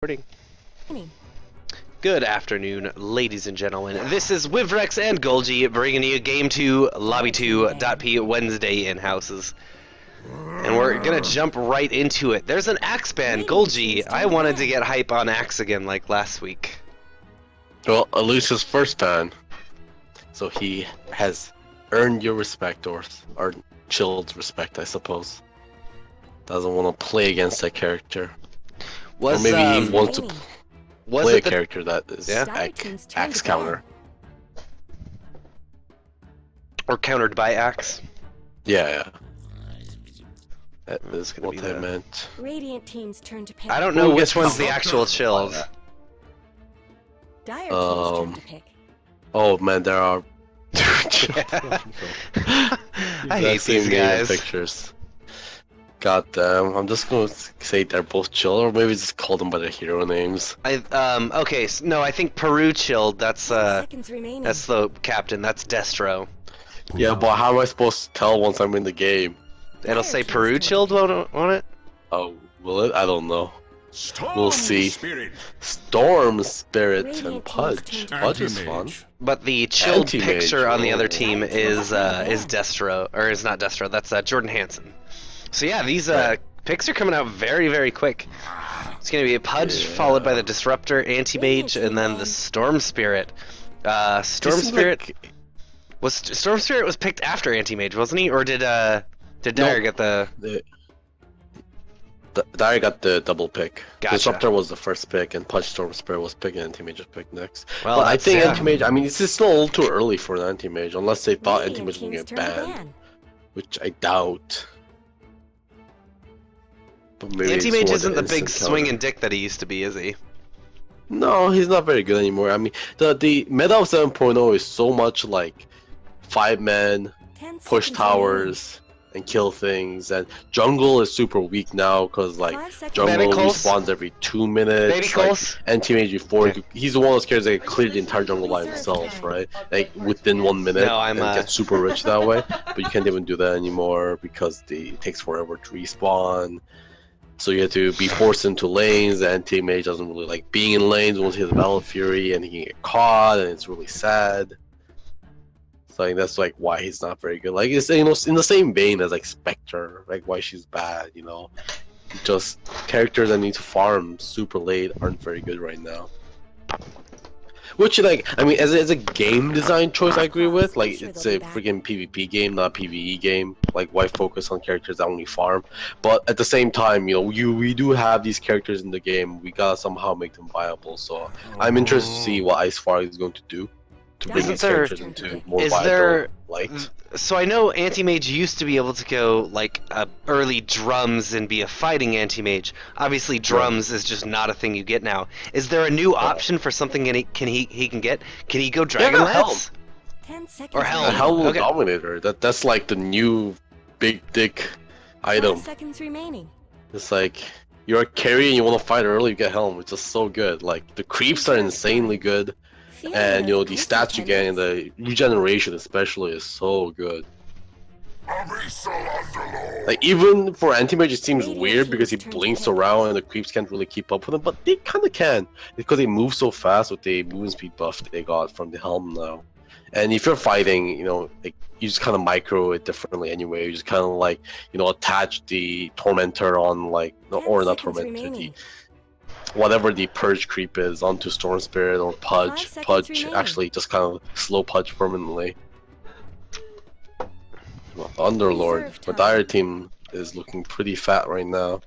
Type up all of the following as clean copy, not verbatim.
Recording. Good afternoon, ladies and gentlemen. This is Wivrex and Golgi bringing you Game 2, Lobby 2, .p Wednesday in-houses. And we're gonna jump right into it. There's an Axe ban, Golgi. I wanted to get hype on Axe again like last week. Well, at least his first ban. So he has earned your respect, or chilled respect, I suppose. Doesn't want to play against that character. Or maybe he wants to play a character that is Axe counter. Or countered by Axe. Yeah. That is gonna be what I meant. Radiant team's turn to pick. I don't know which one's the actual chills. Dire team's turn to pick. Oh man, there are. I hate these guys. Pictures. God damn, I'm just gonna say they're both chill, or maybe just call them by their hero names. Okay, so, no, I think Peru chilled. That's the captain. That's Destro. Yeah, but how am I supposed to tell once I'm in the game? It'll say Peru chilled on it. Oh, will it? I don't know. We'll see. Storm Spirit and Pudge. Pudge is fun. But the chilled picture on the other team is Destro, or is not Destro. That's Jordan Hansen. So yeah, these picks are coming out very, very quick. It's going to be a Pudge followed by the Disruptor, Anti-Mage, and then the Storm Spirit. Storm Spirit was picked after Anti-Mage, wasn't he? Or did Dire get the... Dire got the double pick. Gotcha. Disruptor was the first pick, and Pudge Storm Spirit was picked, and Anti-Mage was picked next. Well, but I think Anti-Mage, I mean, it's still a little too early for an Anti-Mage, unless they thought Anti-Mage was going to get banned. Which I doubt. Anti-Mage isn't the big swinging dick that he used to be, is he? No, he's not very good anymore. I mean, the meta of 7.0 is so much like 5-man, push towers, and kill things, and jungle is super weak now because like jungle respawns every 2 minutes. Like, Anti-Mage before, he's one of those characters that cleared the entire jungle by himself, right? Like within 1 minute, and gets super rich that way. But you can't even do that anymore because it takes forever to respawn. So you have to be forced into lanes. The Anti-Mage doesn't really like being in lanes once he has Battle Fury, and he can get caught, and it's really sad. So I think that's like why he's not very good. Like it's in the same vein as like Spectre, like why she's bad, Just characters that need to farm super late aren't very good right now. Which, like, I mean, as a game design choice, I agree with. Like, it's a freaking PvP game, not a PvE game. Like, why focus on characters that only farm? But at the same time, we do have these characters in the game. We gotta somehow make them viable. So I'm interested to see what Icefire is going to do to bring these characters into more viable light. So I know Anti-Mage used to be able to go like early drums and be a fighting Anti-Mage. Obviously, drums is just not a thing you get now. Is there a new option for something he can get? Can he go Dragon Lance? Or Helm? Helm Dominator. That's like the new big dick item. 5 seconds remaining. It's like you're a carry and you want to fight early, you get Helm, which is so good. Like the creeps are insanely good. And the stats you get and the regeneration especially is so good. Like even for Anti-Mage it seems weird because he blinks around and the creeps can't really keep up with him, but they kinda can. Because they move so fast with the movement speed buff they got from the Helm now. And if you're fighting, like you just kinda micro it differently anyway. You just kinda like, attach the Tormentor on like or not Tormentor, whatever the Purge creep is onto Storm Spirit or Pudge. Pudge actually just kind of slow Pudge permanently. Well, Underlord, but Dire team is looking pretty fat right now.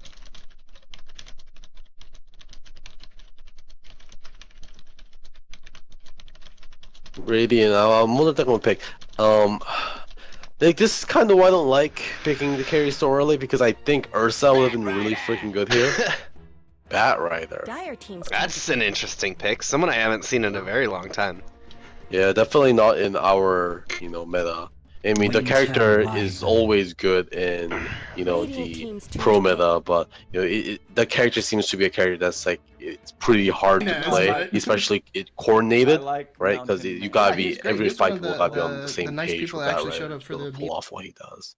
Radiant, I'm gonna take one pick. Like this is kind of why I don't like picking the carry so early, because I think Ursa would have been really freaking good here. Batrider. That's an interesting pick. Someone I haven't seen in a very long time. Yeah, definitely not in our, meta. I mean, the character is always good in, the pro meta, but the character seems to be a character that's like it's pretty hard to play, especially coordinated, right? Because you gotta be every 5 people gotta be on the same page with Batrider to pull off what he does.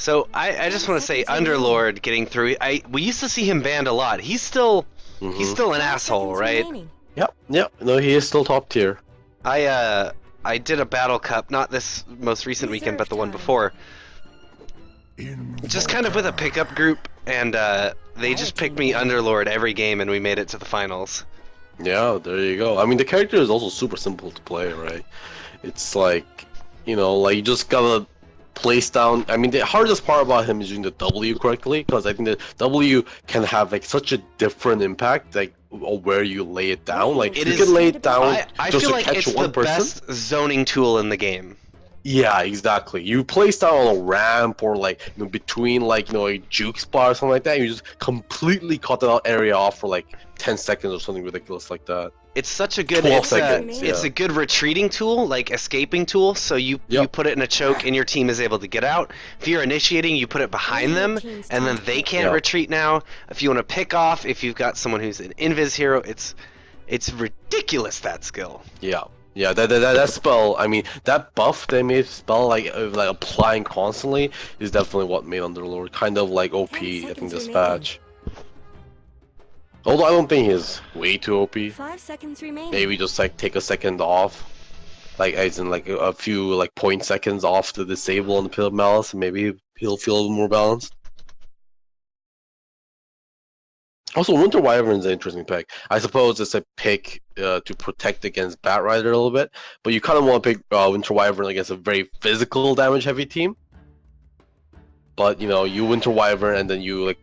So I just want to say, Underlord getting through. We used to see him banned a lot. He's still an asshole, right? Yep. No, he is still top tier. I did a battle cup, not this most recent weekend, but the one before. Just kind of with a pickup group, and they just picked me Underlord every game, and we made it to the finals. Yeah, there you go. I mean, the character is also super simple to play, right? It's like, you know, like you just gotta place down. I mean, the hardest part about him is using the W correctly, because I think the W can have like such a different impact, like where you lay it down. Like you can lay it down I just feel to like catch it's one the person. best zoning tool in the game. Yeah, exactly. You place down on a ramp or like, you know, between like, you know, a juke spot or something like that. You just completely cut that area off for like 10 seconds or something ridiculous like that. It's such a good 12 seconds, it's a good retreating tool, like escaping tool. So you put it in a choke and your team is able to get out. If you're initiating, you put it behind them and then they can't retreat now. If you want to pick off, if you've got someone who's an invis hero, it's ridiculous, that skill. Yeah, that spell. I mean, that buff they made spell like applying constantly is definitely what made Underlord kind of like OP. I think this patch. Although I don't think he's way too OP. 5 seconds remaining. Maybe just like take a second off, like as in like a few like 0.seconds off to disable on the Pill of Malice, and maybe he'll feel a little more balanced. Also, Winter Wyvern is an interesting pick. I suppose it's a pick to protect against Bat Rider a little bit, but you kind of want to pick Winter Wyvern against a very physical damage-heavy team. But you know, you Winter Wyvern and then you like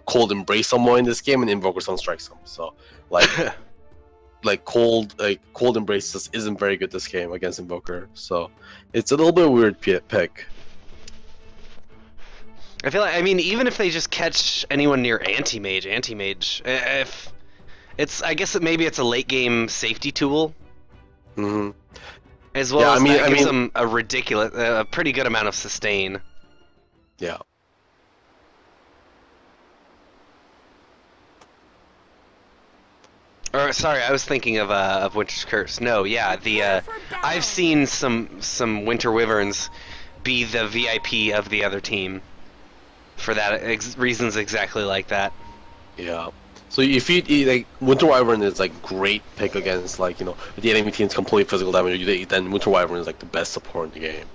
Cold Embrace someone in this game and Invoker Sunstrike them. So like, Cold Embrace just isn't very good this game against Invoker. So it's a little bit weird pick. I feel like, I mean, even if they just catch anyone near Anti-Mage, if it's, I guess maybe it's a late game safety tool. As well as that gives them a pretty good amount of sustain. Yeah. Or sorry, I was thinking of Winter's Curse. No, yeah, I've seen some Winter Wyverns be the VIP of the other team. For that reasons exactly like that. Yeah. So if you like Winter Wyvern is like great pick against like, you know, the enemy team's complete physical damage, then Winter Wyvern is like the best support in the game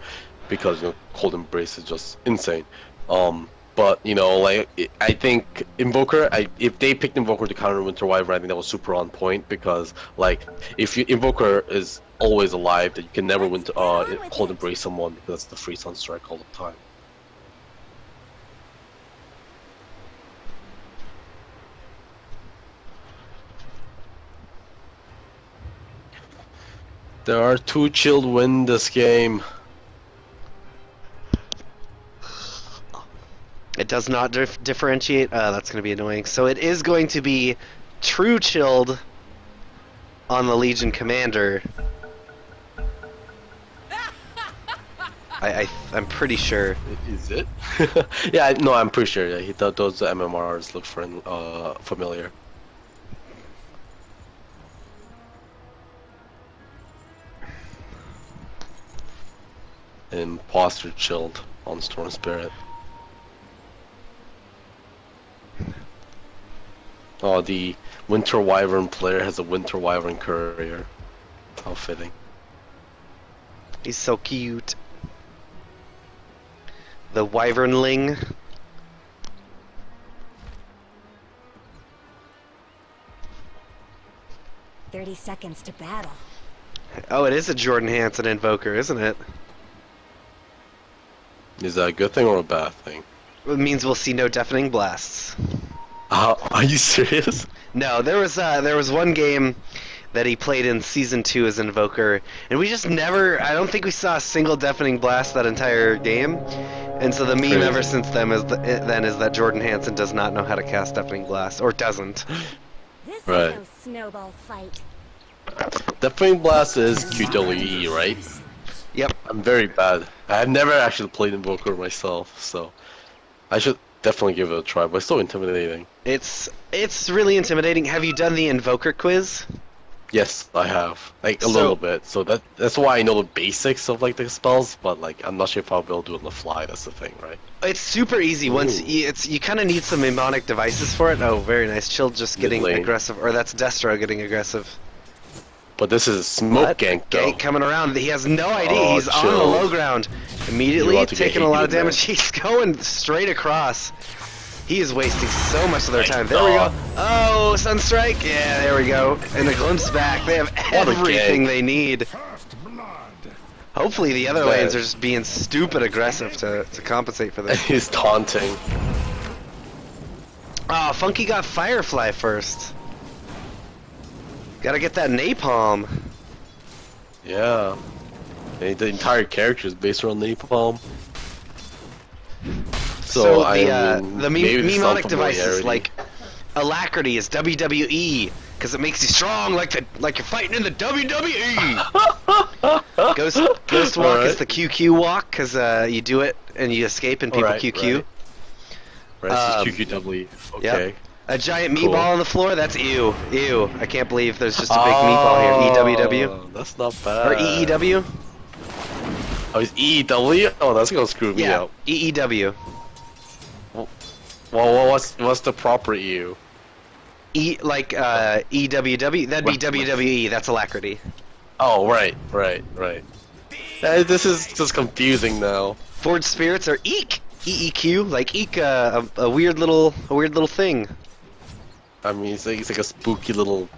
because, you know, Cold Embrace is just insane. But you know, like I think Invoker, if they picked Invoker to counter Winter Wyvern, I think that was super on point because like if Invoker is always alive, that you can never Cold Embrace someone because that's the free Sunstrike all the time. There are 2 chilled win this game. It does not differentiate. That's going to be annoying. So it is going to be true chilled on the Legion Commander. I'm pretty sure. Is it? Yeah, no, I'm pretty sure. Yeah, he thought those MMRs look familiar. Imposter chilled on Storm Spirit. Oh, the Winter Wyvern player has a Winter Wyvern courier. How fitting. He's so cute. The Wyvernling. "30 seconds to battle." Oh, it is a Jordan Hansen Invoker, isn't it? Is that a good thing or a bad thing? It means we'll see no deafening blasts. Are you serious? No, there was one game that he played in Season 2 as Invoker, and we just never, I don't think we saw a single deafening blast that entire game, and so the meme ever since then is that Jordan Hansen does not know how to cast deafening blast, or doesn't. This right. is no snowball fight. Deafening blast is QWE, right? Yep. I'm very bad. I've never actually played Invoker myself, so I should definitely give it a try, but it's so intimidating. It's really intimidating. Have you done the Invoker quiz? Yes, I have. Like a little bit. So that's why I know the basics of like the spells, but like I'm not sure if I'll be able to do it on the fly. That's the thing, right? It's super easy. Once you kind of need some mnemonic devices for it. Oh, very nice. Chill just getting aggressive, or that's Destro getting aggressive. But this is a smoke gank though. Gank coming around. He has no idea. Oh, He's on the low ground. Immediately taking a lot of damage. Man. He's going straight across. He is wasting so much of their time. There we go. Oh, Sunstrike. Yeah, there we go. And a glimpse back. They have everything they need. Hopefully the other lanes are just being stupid aggressive to compensate for this. He's taunting. Oh, Funky got Firefly first. Gotta get that napalm. Yeah. The entire character is based around napalm. So the mnemonic devices like Alacrity is WWE because it makes you strong like you're fighting in the WWE. Ghost Walk is the QQ walk because you do it and you escape and people QQ. Right, this is QQW. Okay. Yep. A giant meatball on the floor, that's ew. Ew. I can't believe there's just a big meatball here. EWW. That's not bad. Or EEW? Oh, it's EEW? Oh, that's gonna screw me up. EEW. Well, what's the proper EU? EWW? That'd be WWE, that's Alacrity. Oh, right. This is just confusing now. Forged Spirits are EEQ. EEQ, like Eek, a weird little thing. I mean, it's like a spooky little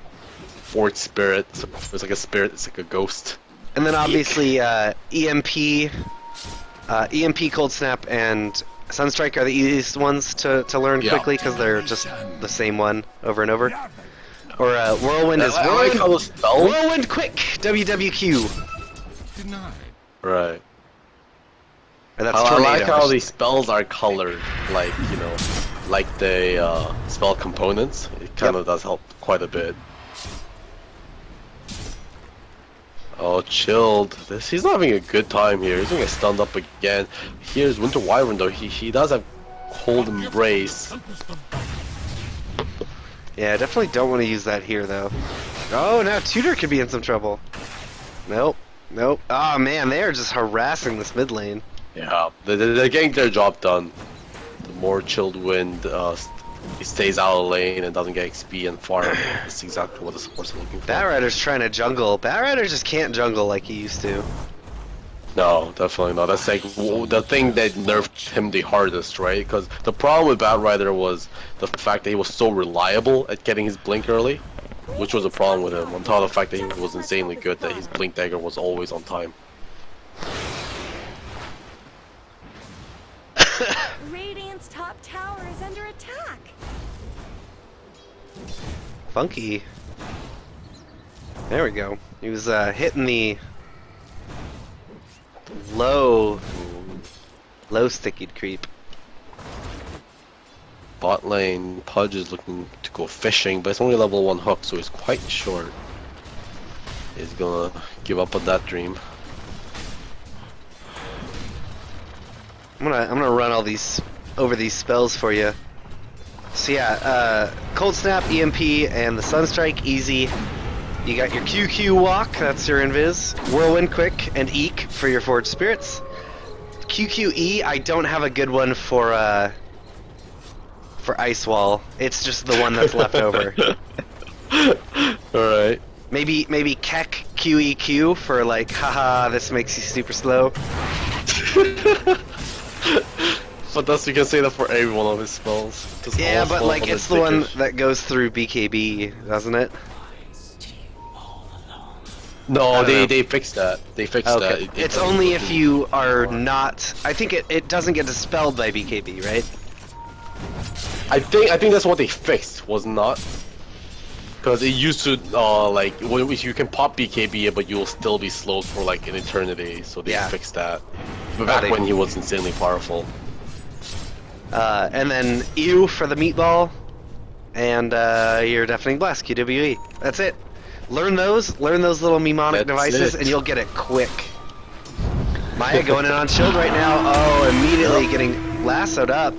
forged spirit. So it's like a spirit. It's like a ghost. And then obviously EMP, Cold Snap, and Sunstrike are the easiest ones to learn quickly because they're just the same one over and over. Or Whirlwind is Whirlwind Quick, WWQ. Denied. Right. That's I like how these spells are colored, like, you know, like the spell components. It kind of does help quite a bit. Oh, chilled. He's not having a good time here. He's gonna get stunned up again. Here's Winter Wyvern though. He does have Cold Embrace. Yeah, I definitely don't want to use that here though. Oh, now Tutor could be in some trouble. Nope. Oh man, they are just harassing this mid lane. Yeah, they're getting their job done. The more chilled wind, he stays out of lane and doesn't get XP and farm. That's exactly what the supports are looking for. Batrider's trying to jungle. Batrider just can't jungle like he used to. No, definitely not. That's like the thing that nerfed him the hardest, right? Because the problem with Batrider was the fact that he was so reliable at getting his blink early, which was a problem with him. On top of the fact that he was insanely good, that his blink dagger was always on time. Radiant's top tower is under attack. Funky. There we go. He was hitting the low sticky creep. Bot lane, Pudge is looking to go fishing, but it's only level 1 hook, so he's quite short. He's gonna give up on that dream. I'm gonna run all these over these spells for you. So yeah, Cold Snap, EMP, and the Sunstrike, easy. You got your QQ Walk, that's your Invis. Whirlwind Quick and Eek for your Forged Spirits. QQE, I don't have a good one for Ice Wall. It's just the one that's left over. Alright. Maybe Keck QEQ for like, haha, this makes you super slow. But that's, you can say that for every one of his spells. Just yeah, but like it's the one that goes through BKB, doesn't it? No, they fixed that. They fixed that. It's only if you are not. I think it doesn't get dispelled by BKB, right? I think that's what they fixed, was not. Because it used to like you can pop BKB, but you'll still be slowed for like an eternity. So they fixed that. But back when he was insanely powerful. And then EU for the meatball, and your Deafening Blast, QWE. That's it. Learn those little mnemonic devices, and you'll get it quick. Maya going in on shield right now. Oh, immediately getting lassoed up.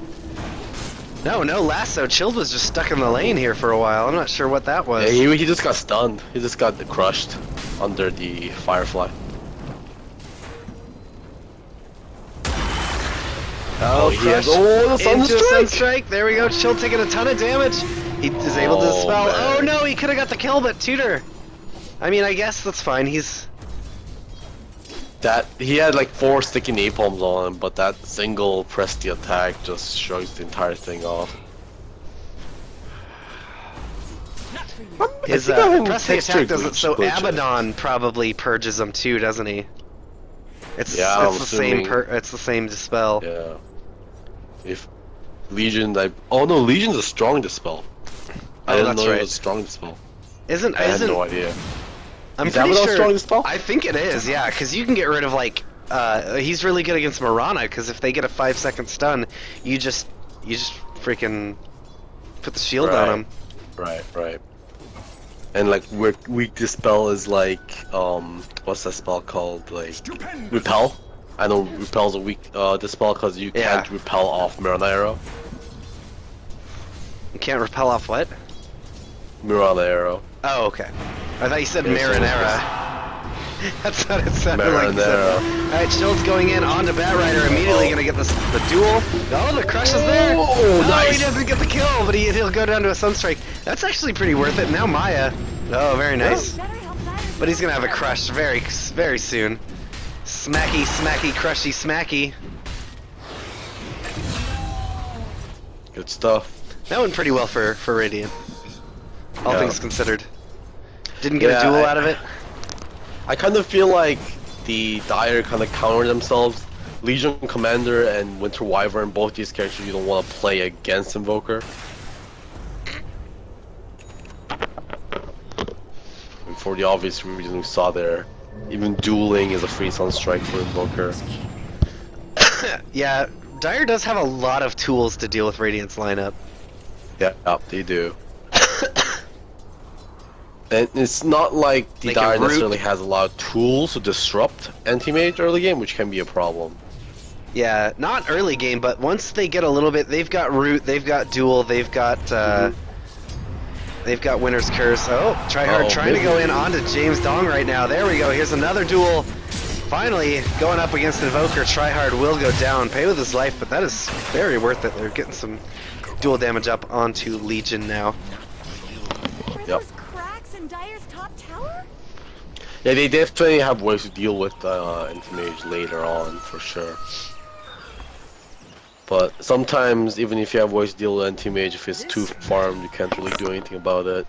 No lasso. Chilled was just stuck in the lane here for a while. I'm not sure what that was. Yeah, he just got stunned. He just got crushed under the Firefly. Oh, he has the Sunstrike. There we go. Chilled taking a ton of damage. He is able to dispel. Man. Oh no, he could have got the kill, but Tutor. I mean, I guess that's fine. He had like 4 sticky napalms on him, but that single press the attack just shrugs the entire thing off. His press the attack doesn't. So Abaddon probably purges him too, doesn't he? It's the same dispel. Yeah. If Legion, Legion's a strong dispel. I didn't know it was a strong dispel. I had no idea. I'm pretty sure. Strong dispel? I think it is, yeah, because you can get rid of like. He's really good against Mirana, because if they get a 5-second stun, you just freaking put the shield on them. Right. And like weak dispel is like what's that spell called? Like repel. I know repel's a weak dispel because you can't repel off Mirana arrow. You can't repel off what? Mirana arrow. Oh, okay. I thought you said Marinara. That's what it sounded like. Alright, Shield's going in onto Batrider, immediately gonna get the duel. Oh, the crush is there! Oh, nice. He doesn't get the kill, but he'll go down to a Sunstrike. That's actually pretty worth it. Now Maya. Oh, very nice. But he's gonna have a crush very soon. Smacky, crushy, smacky. Good stuff. That went pretty well for Radiant. All things considered. Didn't get a duel out of it. I kind of feel like the Dire kind of counter themselves. Legion Commander and Winter Wyvern, both these characters you don't want to play against Invoker. And for the obvious reason we saw there, even dueling is a free Sunstrike for Invoker. Yeah, Dire does have a lot of tools to deal with Radiant's lineup. Yeah, they do. And it's not like the Dire necessarily has a lot of tools to disrupt anti-mage early game, which can be a problem. Yeah, not early game, but once they get a little bit, they've got root, they've got duel, they've got Winter's Curse. Oh, Tryhard trying to go in onto James Dong right now. There we go. Here's another duel. Finally, going up against Invoker, Tryhard will go down, pay with his life, but that is very worth it. They're getting some dual damage up onto Legion now. Yep. Yeah, they definitely have ways to deal with anti-mage later on, for sure. But sometimes, even if you have ways to deal with anti-mage, if it's too farmed, you can't really do anything about it.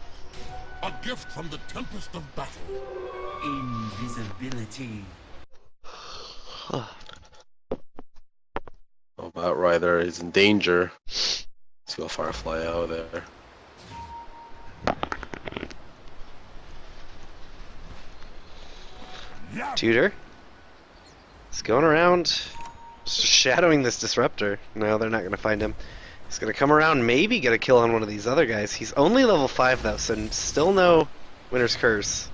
A gift from the Tempest of Battle. Invisibility. Oh, Batrider is in danger. Let's go Firefly out there. Tutor? He's going around shadowing this Disruptor. No, they're not going to find him. He's going to come around, maybe get a kill on one of these other guys. He's only level 5 though, so still no Winter's Curse.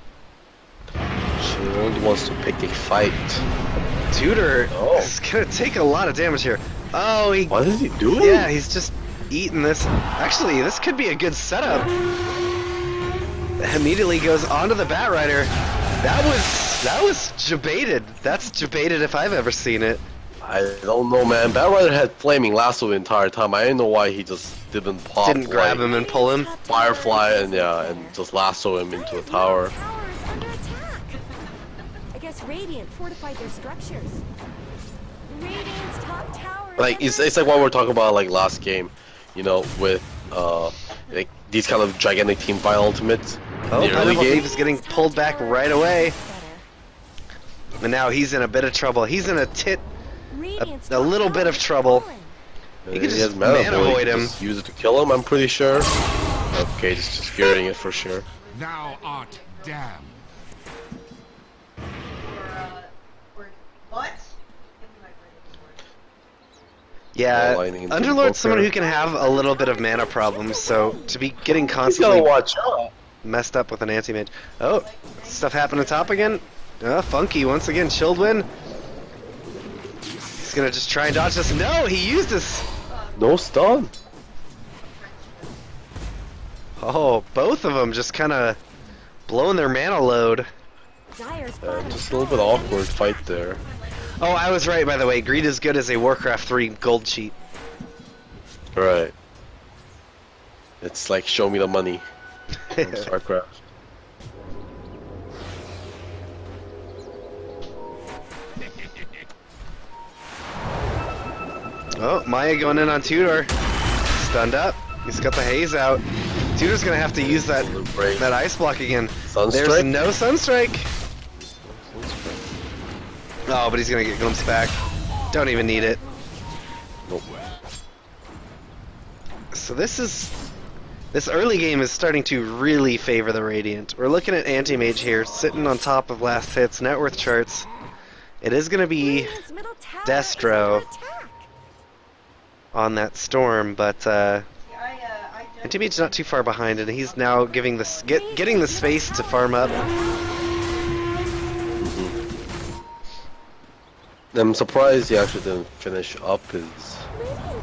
Shield wants to pick a fight. Tutor is going to take a lot of damage here. Oh, what is he doing? Yeah, he's just eating this. Actually, this could be a good setup. Immediately goes onto the Batrider. That was jebaited. That's jebaited if I've ever seen it. I don't know, man. Batrider had Flaming Lasso the entire time. I didn't know why he just didn't pop. Didn't grab him and pull him. Firefly and just lasso him into the tower. I guess Radiant fortified their structures. Radiant's top tower. Like it's like what we're talking about like last game, you know, with like these kind of gigantic team fight ultimates. Oh, Pineapple Thief is getting pulled back right away. And now he's in a bit of trouble. He's in a little bit of trouble. You can just mana void him. Just use it to kill him, I'm pretty sure. Okay, just securing it for sure. Thou art damned. What? Yeah, Underlord's someone who can have a little bit of mana problems, so to be getting constantly messed up with an anti-mage. Oh, stuff happening top again? Funky once again, Chilled win. He's gonna just try and dodge this. No, he used this. No stun. Oh, both of them just kind of blowing their mana load. Dire's bottom Just a little bit awkward fight there. Oh, I was right, by the way. Greed is good as a Warcraft 3 gold cheat. Right. It's like show me the money. From StarCraft. Oh, Maya going in on Tudor. Stunned up. He's got the haze out. Tudor's gonna have to use that ice block again. Sunstrike? There's no Sunstrike. Oh, but he's gonna get glimpsed back. Don't even need it. Nope. So this early game is starting to really favor the Radiant. We're looking at Anti-Mage here, sitting on top of last hits, net worth charts. It is gonna be Radiant's middle tower Destro is under attack. on that storm, but Anti-Mage's not too far behind, and he's now giving getting the space to farm up. I'm surprised he actually didn't finish up his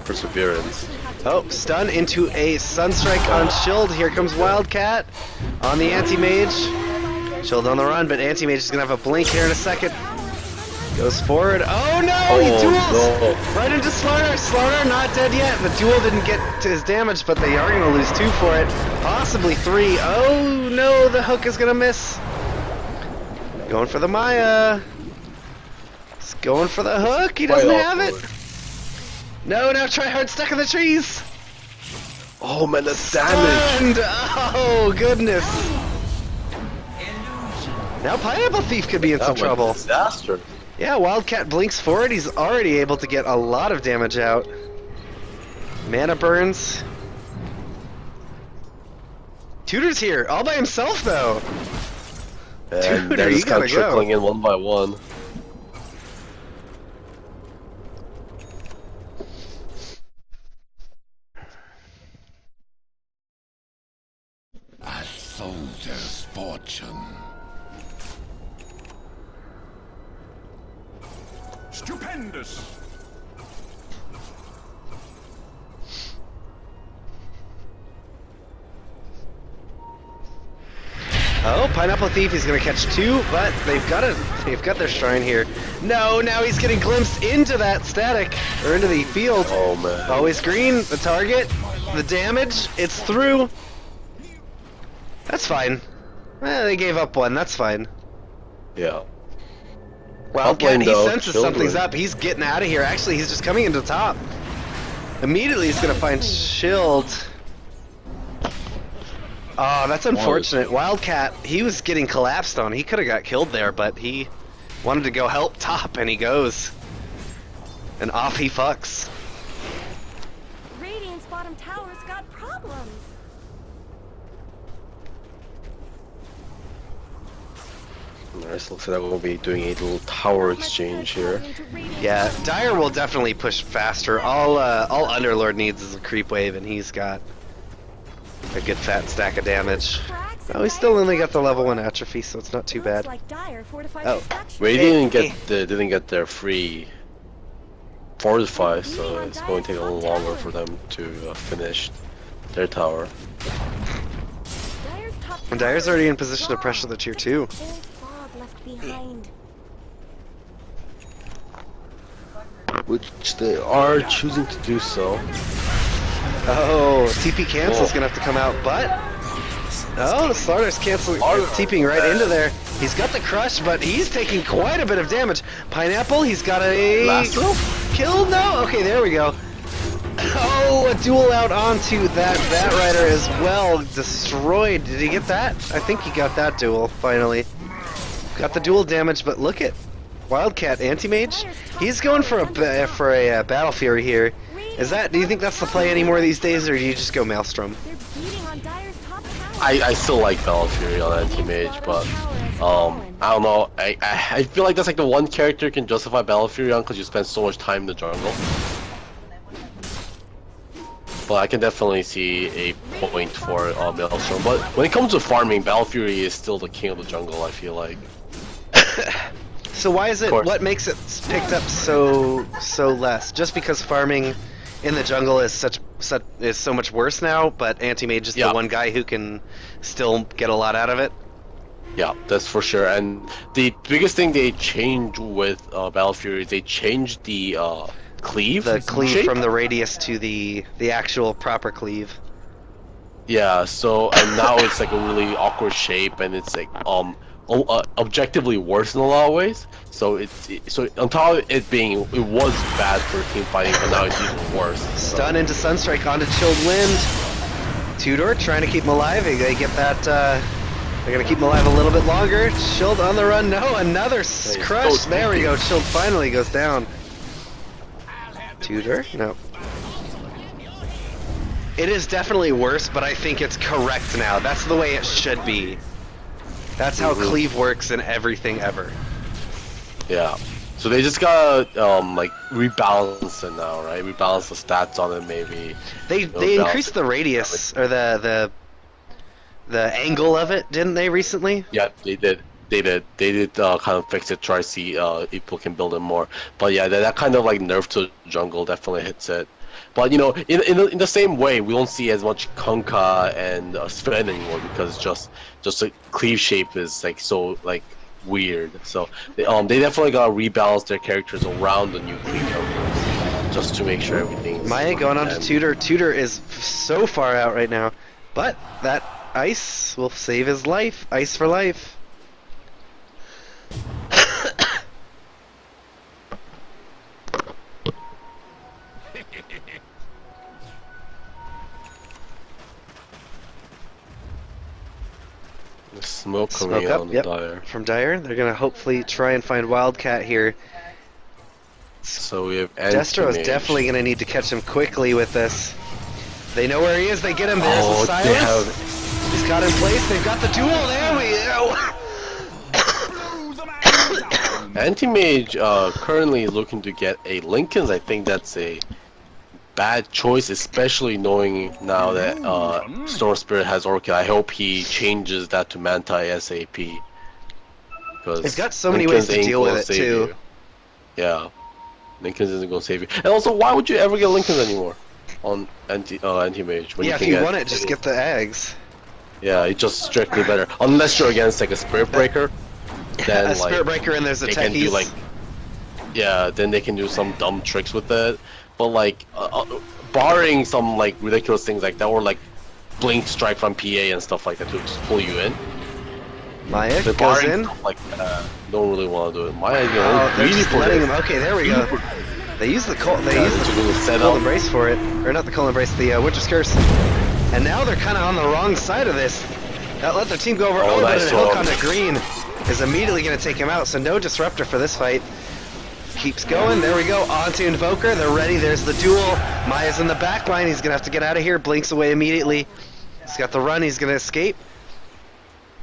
perseverance. Oh, stun into a Sunstrike on Shield. Here comes Wildcat on the Anti-Mage. Shield on the run, but Anti-Mage is going to have a blink here in a second. Goes forward. Oh no! He duels! No. Right into Slarner. Slarner not dead yet. The duel didn't get to his damage, but they are going to lose 2 for it. Possibly 3. Oh no, the hook is going to miss. Going for the Maya. He's going for the hook. He doesn't have it. No, now Tryhard stuck in the trees. Oh man, that's damage. And, oh goodness. Now Pineapple Thief could be in some trouble. Disaster. Yeah, Wildcat blinks forward. He's already able to get a lot of damage out. Mana burns. Tudor's here, all by himself though. And Tudor, they're just you kind of gotta go. trickling in one by one. A soldier's fortune. Stupendous! Oh, Pineapple Thief, he's gonna catch 2, but they've got their shrine here. No, now he's getting glimpsed into that static, or into the field. Oh man. Always green, the target, the damage, it's through. That's fine. They gave up 1, that's fine. Yeah. Wildcat, he though, senses children. something's up. He's getting out of here. Actually, he's just coming into top. Immediately, he's gonna find Shield. Oh, that's unfortunate. Wildcat, he was getting collapsed on. He could have got killed there, but he wanted to go help top, and he goes. And off he fucks. Radiant's bottom tower's got problems. Nice, looks like we'll be doing a little tower exchange here. Yeah, Dire will definitely push faster. All Underlord needs is a creep wave, and he's got a good fat stack of damage. Oh, he's still only got the level 1 atrophy, so it's not too bad. Oh, Radiant didn't get their free fortify, so it's going to take a little longer for them to finish their tower. And Dire's already in position to pressure the tier 2. Which they are choosing to do so. Oh, TP cancel's gonna have to come out, but oh, the Slaughter's canceling, TPing right into there. He's got the crush, but he's taking quite a bit of damage. Pineapple, he's got a kill. No, okay, there we go. Oh, a duel out onto that Bat Rider as well, destroyed. Did he get that? I think he got that duel finally. Got the dual damage, but look at Wildcat Anti-Mage. He's going for a Battle Fury here. Do you think that's the play anymore these days, or do you just go Maelstrom? I still like Battle Fury on Anti-Mage, but I don't know. I feel like that's like the one character you can justify Battle Fury on because you spend so much time in the jungle. But I can definitely see a point for Maelstrom. But when it comes to farming, Battle Fury is still the king of the jungle, I feel like. So why is it, what makes it picked up so less? Just because farming in the jungle is such is so much worse now, but Anti-Mage is the one guy who can still get a lot out of it. Yeah, that's for sure. And the biggest thing they changed with Battle Fury is they changed the cleave. The cleave shape. from the radius to the actual proper cleave. Yeah, so and now it's like a really awkward shape, and it's like objectively worse in a lot of ways. So so on top of it was bad for team fighting, but now it's even worse. Stun into Sunstrike onto Chilled Wind. Tudor trying to keep him alive. They get that. They're gonna keep him alive a little bit longer. Chilled on the run. No, another crush. There we go. Chilled finally goes down. Tudor? No. It is definitely worse, but I think it's correct now. That's the way it should be. That's how cleave works in everything ever. Yeah. So they just gotta like rebalance it now, right? Rebalance the stats on it, maybe. They increased the radius or the angle of it, didn't they recently? Yeah, they did. They did kind of fix it, try to see if people can build it more. But yeah, that kind of like nerf to jungle definitely hits it. But you know, in the same way, we don't see as much Kunkka and Sven anymore because just the cleave shape is like so like weird. So they definitely gotta rebalance their characters around the new cleave characters just to make sure everything's. Maya going on to Tudor. Tudor is so far out right now, but that ice will save his life. Ice for life. Smoke coming out on Dire. From Dire. They're gonna hopefully try and find Wildcat here. So we have Destro is definitely gonna need to catch him quickly with this. They know where he is. They get him. There's the silence. He's got in place. They've got the duel. There we go. Anti-Mage currently looking to get a Linken's. I think that's a bad choice, especially knowing now that Storm Spirit has Orchid. I hope he changes that to Manta ASAP. Because they've got so many ways to deal with it too. Yeah, Linken's isn't gonna save you. And also, why would you ever get Linken's anymore on Anti-Mage? Yeah, if you want it, just get the eggs. Yeah, it's just strictly better. Unless you're against like a Spirit Breaker. Then, a Spirit Breaker and there's a techies. Yeah, then they can do some dumb tricks with it. But like, barring some like ridiculous things like that, or like Blink Strike from PA and stuff like that to just pull you in. Maya goes in. Like, don't really want to do it. Maya, you know, they're just letting him. Okay, there we go. They use the cold embrace for it, or not the cold embrace, the Winter's Curse. And now they're kind of on the wrong side of this. That let their team go over. Oh, but a hook onto Green is immediately going to take him out. So no disruptor for this fight. Keeps going. There we go. Onto Invoker. They're ready. There's the duel. Maya's in the back line. He's going to have to get out of here. Blinks away immediately. He's got the run. He's going to escape.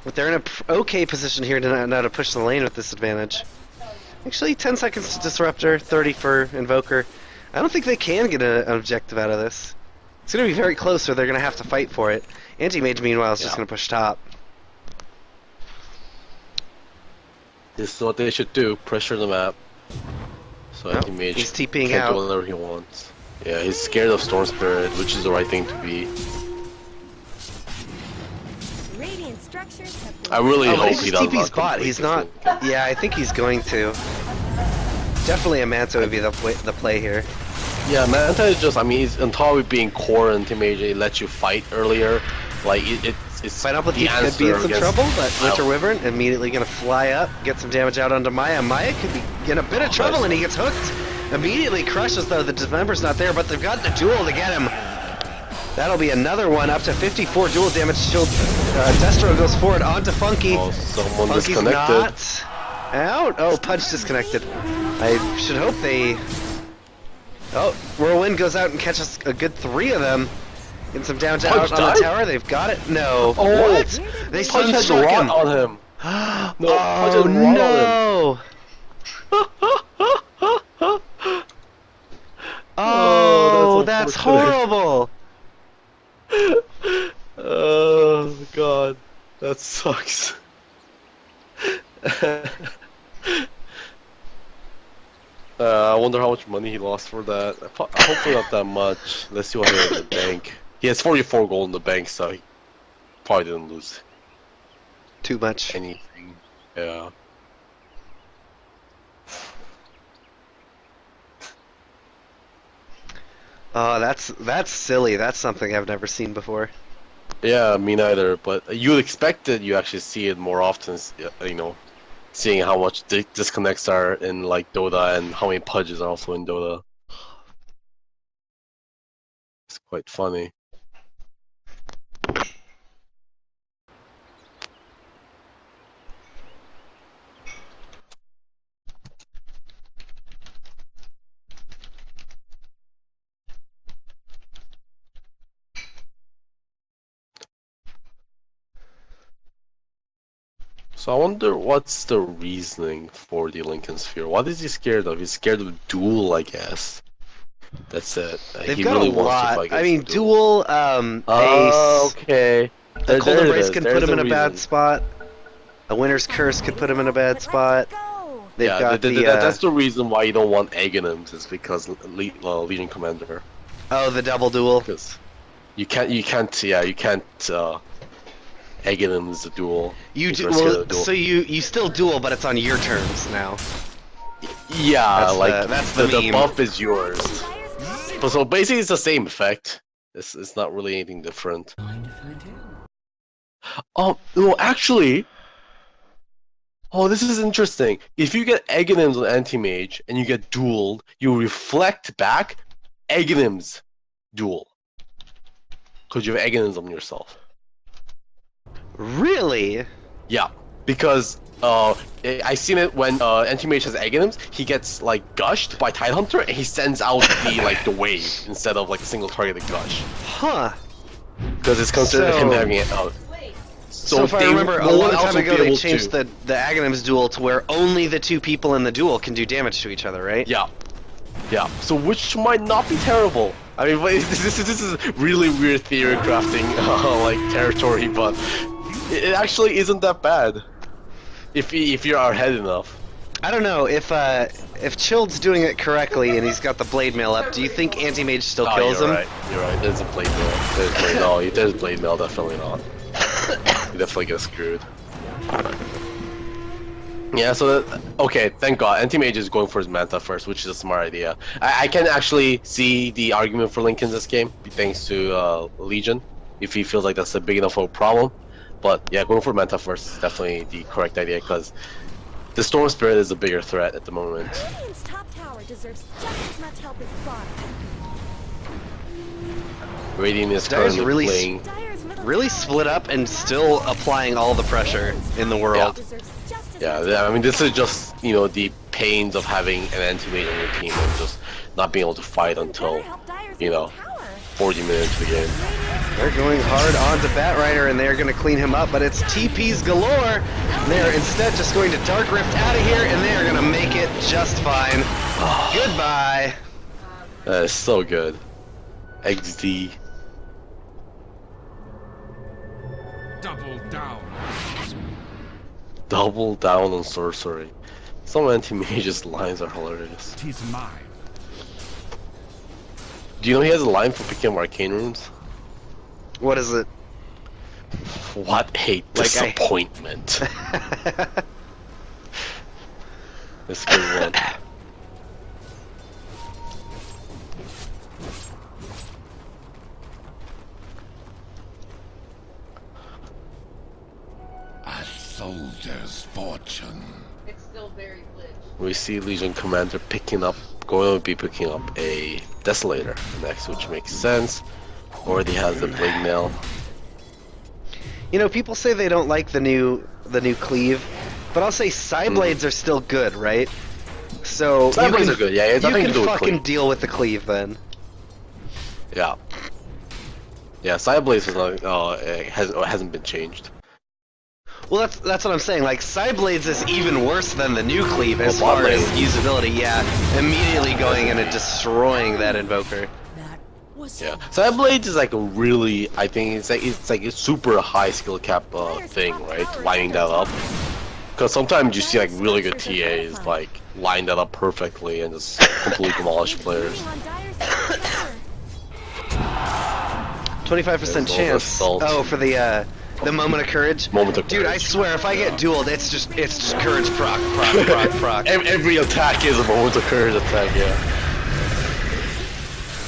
But they're in an okay position here now to push the lane with this advantage. Actually, 10 seconds to Disruptor, 30 for Invoker. I don't think they can get an objective out of this. It's going to be very close or they're going to have to fight for it. Anti-Mage, meanwhile, is just going to push top. This is what they should do. Pressure the map. So Anti-Mage he's TPing can't out. do whatever he wants. Yeah, he's scared of Storm Spirit, which is the right thing to be. I really hope he does not bot. He's not. Yeah, I think he's going to. Definitely a Manta would be the play here. Yeah, Manta is just. I mean, he's on top of being core Anti-Mage. It lets you fight earlier. Like it's. Fight up with he could be in some trouble, but Winter Wyvern immediately gonna fly up, get some damage out onto Maya. Maya could be in a bit of trouble, and he gets hooked. Immediately crushes though. The Dismember's not there, but they've got the duel to get him. That'll be another one, up to 54 dual damage. Shield. Destro goes forward onto Funky. Oh, someone Funky's disconnected. Not out. Oh, Punch disconnected. I should hope they. Oh, Whirlwind goes out and catches a good 3 of them. Getting some damage out on the tower. They've got it. No. Oh, what? They Punch has struck him. on him. No, oh no. Oh, that's horrible. Oh god, that sucks. I wonder how much money he lost for that. Hopefully not that much. Let's see what he has in the bank. He has 44 gold in the bank, so he probably didn't lose Too much. anything. Yeah. Oh, that's silly. That's something I've never seen before. Yeah, me neither. But you'd expect it. You actually see it more often. You know, seeing how much disconnects are in like Dota and how many pudges are also in Dota. It's quite funny. So I wonder what's the reasoning for the Lincoln Sphere. What is he scared of? He's scared of Duel, I guess. That's it. They've he got really a wants to lot. fight I against mean, Duel. Ace. Okay. The Cold There it Embrace is. can There's put him the in a bad reason. spot. A Winter's Curse could put him in a bad spot. Go. They've Yeah, got that's the reason why you don't want Aghanims, is because Legion Commander. oh, the double duel. Because you can't Aghanims the duel. You if do you're scared well, of duel. so you still duel, but it's on your terms now. Yeah, that's the the meme. buff is yours. Dyer's top But so basically it's the same effect. It's not really anything different. Oh, no, actually. Oh, this is interesting. If you get Aghanims on Anti-Mage and you get dueled, you reflect back Aghanims duel. Because you have Aghanims on yourself. Really? Yeah, because I seen it when Anti-Mage has Aghanims, he gets like gushed by Tidehunter and he sends out the wave instead of like a single targeted gush. Huh. Because it's considered him So- having it out. So if I they- remember, a no one long else time will be ago they able changed to. the Aghanims duel to where only the two people in the duel can do damage to each other, right? Yeah. Yeah. So which might not be terrible. I mean, but this is really weird theory crafting like territory, but it actually isn't that bad if you're ahead enough. I don't know if Chilled's doing it correctly and he's got the blade mail up. Do you think Anti-Mage still kills you're him? Right. You're right. There's a blade mail. There's blade mail. Definitely not. You definitely get screwed. Yeah, so okay, thank God. Anti-Mage is going for his Manta first, which is a smart idea. I can actually see the argument for Link in this game, thanks to Legion, if he feels like that's a big enough of a problem. But yeah, going for Manta first is definitely the correct idea, because the Storm Spirit is a bigger threat at the moment. Radiant's top tower deserves just as much help as bottom. Radiant is Dyer's currently really playing... Dyer's middle Really tower split up and still applying all the pressure in the world. deserves just as Yeah, much I mean, this is just, you know, the pains of having an Anti-Mage on your team and just not being able to fight until, help Dyer's you know, middle tower. 40 minutes of the game. They're going hard onto Batrider and they're going to clean him up, but it's TPs galore. They're instead just going to Dark Rift out of here and they are going to make it just fine. Goodbye. That is so good. XD. Double down. Double down on sorcery. Some anti-mage's lines are hilarious. Tis mine. Do you know he has a line for picking up arcane runes? What is it? What a disappointment. That's a good one. A soldier's fortune. It's still very glitched. We see Legion Commander going to be picking up a Desolator next, which makes sense. Already has the Blade Mail. You know, people say they don't like the new cleave, but I'll say Psyblades are still good, right? So Psyblades are good, yeah. It's You nothing to can do with fucking cleave. deal with the cleave then. Yeah. Yeah, Psyblades is not, hasn't been changed. Well, that's what I'm saying. Like, Psyblades is even worse than the new cleave as Well, far as Blade. usability. Yeah, immediately going in and destroying that invoker. Yeah, Psyblades is like a really, I think it's like a super high skill cap thing, right? Lining that up. Because sometimes you see like really good TAs like line that up perfectly and just completely demolish players. 25% chance. Oh, for the moment of courage. Moment of Dude, courage. I swear, if I get dueled, it's just courage proc. Every attack is a moment of courage attack. Yeah.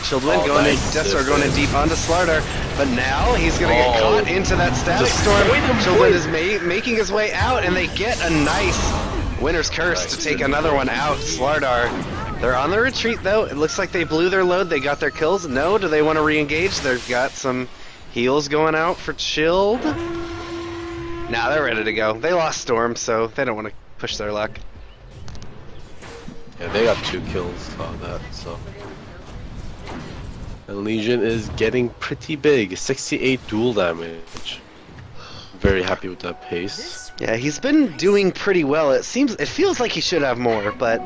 Children going in, Destro going in deep onto Slardar, but now he's gonna get caught into that static storm. Children is making his way out, and they get a nice Winter's Curse to take another one out. Slardar, they're on the retreat though. It looks like they blew their load. They got their kills. No, do they want to re-engage? They've got some heals going out for Chilled. Nah, they're ready to go. They lost Storm, so they don't want to push their luck. Yeah, they got 2 kills on that, so. And Legion is getting pretty big, 68 dual damage. Very happy with that pace. Yeah, he's been doing pretty well. It feels like he should have more, but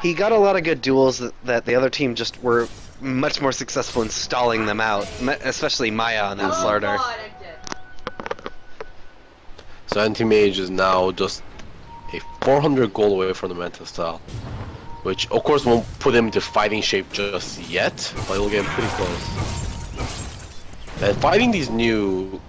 he got a lot of good duels that the other team just were much more successful in stalling them out, especially Maya and then Slardar. So Anti-Mage is now just a 400 gold away from the Manta style. Which, of course, won't put him to fighting shape just yet, but it'll get him pretty close. And fighting these new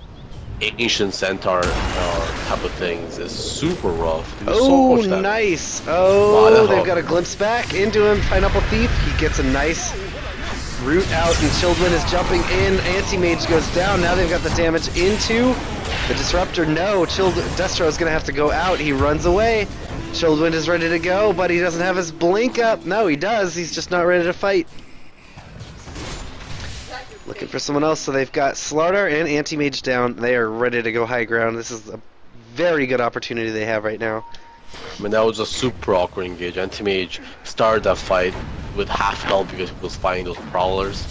ancient centaur type of things is super rough. Oh, so nice! Oh, wow, they've got a glimpse back into him. Pineapple Thief, he gets a nice root out, and Children is jumping in. Anti-Mage goes down. Now they've got the damage into the Disruptor. No, Destro is going to have to go out. He runs away. Childwind is ready to go, but he doesn't have his blink up. No, he does. He's just not ready to fight. Looking for someone else, so they've got Slardar and Anti-Mage down. They are ready to go high ground. This is a very good opportunity they have right now. I mean, that was a super awkward engage. Anti-Mage started that fight with half health because he was fighting those prowlers.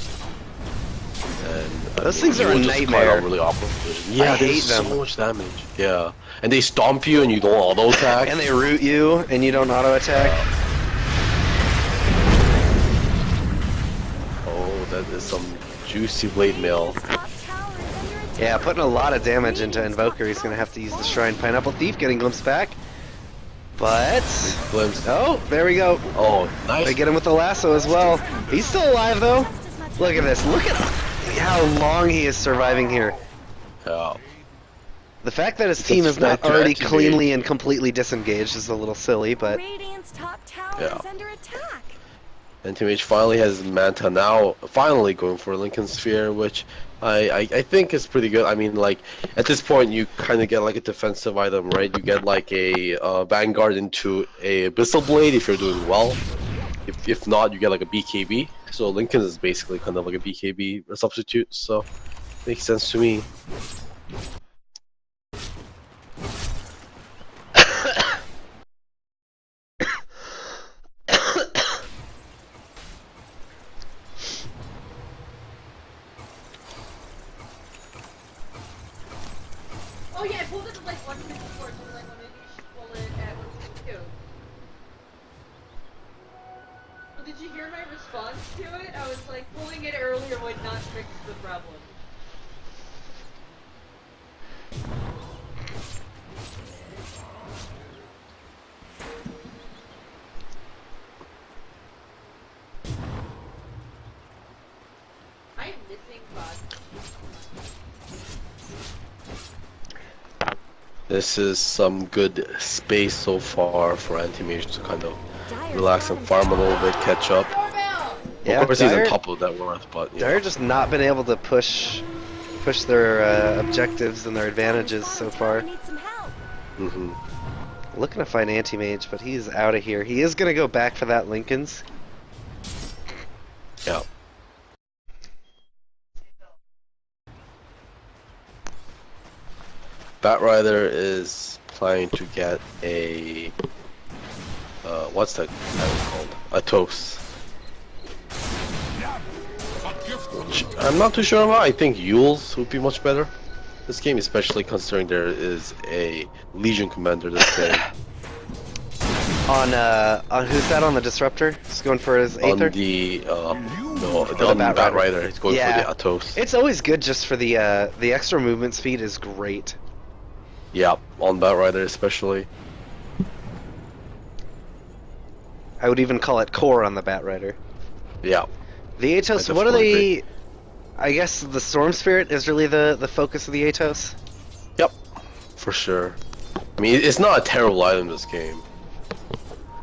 And those things are a nightmare. Really awkward. Yeah, they hate them. So much damage. Yeah. And they stomp you and you don't auto attack. And they root you and you don't auto attack. Oh, that is some juicy blade mail. Yeah, putting a lot of damage into Invoker. He's gonna have to use the Shrine. Pineapple Thief getting glimpsed back. But oh, there we go. Oh, nice. They get him with the lasso as well. He's still alive though. Look at this. Look at how long he is surviving here. Yeah. The fact that his team is not already cleanly and completely disengaged is a little silly, but yeah. Anti-Mage finally has Manta now, finally going for Lincoln Sphere, which I think is pretty good. I mean, like, at this point you kind of get like a defensive item, right? You get like a Vanguard into a Abyssal Blade if you're doing well. If not, you get like a BKB. So Lincoln is basically kind of like a BKB substitute, so makes sense to me. Oh yeah, I pulled it at like 154, so like, well, maybe you should pull it at 152. Well, did you hear my response to it? I was like, pulling it earlier would not fix the problem. I'm missing bots. This is some good space so far for Anti-Mage to kind of relax and farm a little bit, catch up. Yeah, of course he's on top of that worth, but they're just not been able to push their objectives and their advantages so far. Looking to find Anti-Mage, but he's out of here. He is gonna go back for that Lincoln's. Yeah. Batrider is planning to get a what's that called? A toast. Which I'm not too sure about. I think Yule's would be much better. This game, especially considering there is a Legion commander this game. On who's that on the Disruptor? He's going for his Aether? On the on Batrider, he's going for the Atos. It's always good just for the extra movement speed is great. Yeah, on Batrider especially. I would even call it core on the Batrider. Yeah. The Atos, I what are definitely they? I guess the Storm Spirit is really the focus of the Atos. Yep. For sure. I mean, it's not a terrible item this game.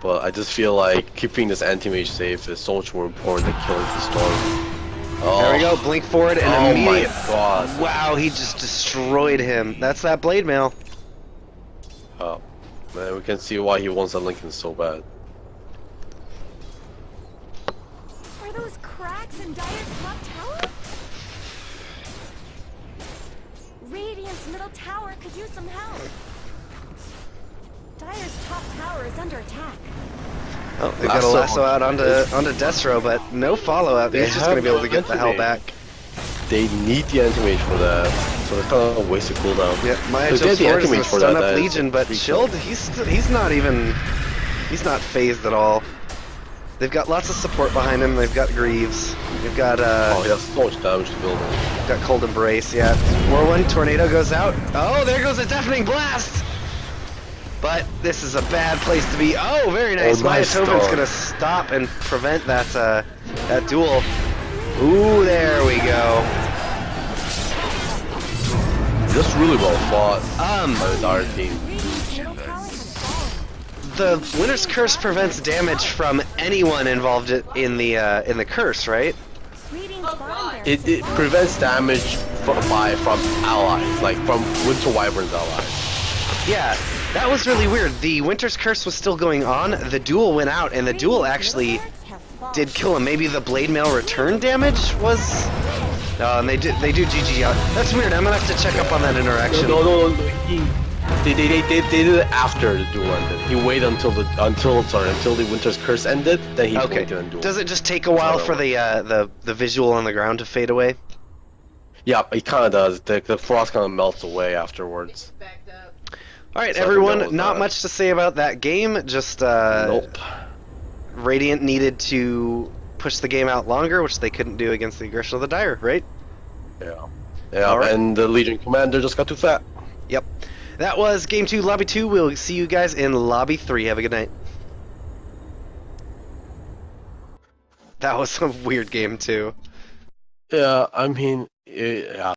But I just feel like keeping this anti-mage safe is so much more important than killing the Storm. Oh. There we go, blink forward and Oh immediate. my god. Wow, he just destroyed him. That's that blade mail. Oh. Man, we can see why he wants a Lincoln so bad. Are those cracks in Dire's top tower? Radiant's middle tower could use some help. Dire's top tower is under attack. Oh, they've got a lasso out onto Destro, but no follow-up. He's just going to be able to get the hell back. They need the anti-mage for that, so it's kind of a wasted cooldown. Yeah, my Because they Atos had the Force is anti-mage a for stun that, up that Legion, is but pretty Shield, cool. he's not even, he's not phased at all. They've got lots of support behind him. They've got Greaves. They've got Oh, he has so much damage to build on. got Cold Embrace. Yeah, Whirlwind Tornado goes out. Oh, there goes a Deafening Blast. But this is a bad place to be. Oh, very nice. Oh, Maya nice Tobin's start. gonna stop and prevent that that duel. Ooh, there we go. Just really well fought by the Dire team. Radiant's middle tower has fallen. The Winter's Curse prevents damage from anyone involved in the curse, right? Radiant's Oh, bottom God. barracks It has prevents damage from allies, like from Winter Wyvern's allies. Yeah, that was really weird. The Winter's Curse was still going on. The duel went out, and the duel actually did kill him. Maybe the blade mail return damage was. Oh, and they do GG out. That's weird. I'm gonna have to check up on that interaction. No. They did it after the duel ended. He waited until the Winter's Curse ended. Then he waited and duel. Does it just take a while for the visual on the ground to fade away? Yeah, it kind of does. The frost kind of melts away afterwards. Backed up. All right, So I think that everyone. was, Not much to say about that game. Just Nope. Radiant needed to push the game out longer, which they couldn't do against the aggression of the Dire, right? Yeah, All right. and the Legion Commander just got too fat. Yep. That was Game 2, Lobby 2. We'll see you guys in Lobby 3. Have a good night. That was a weird game, too. Yeah, I mean, yeah.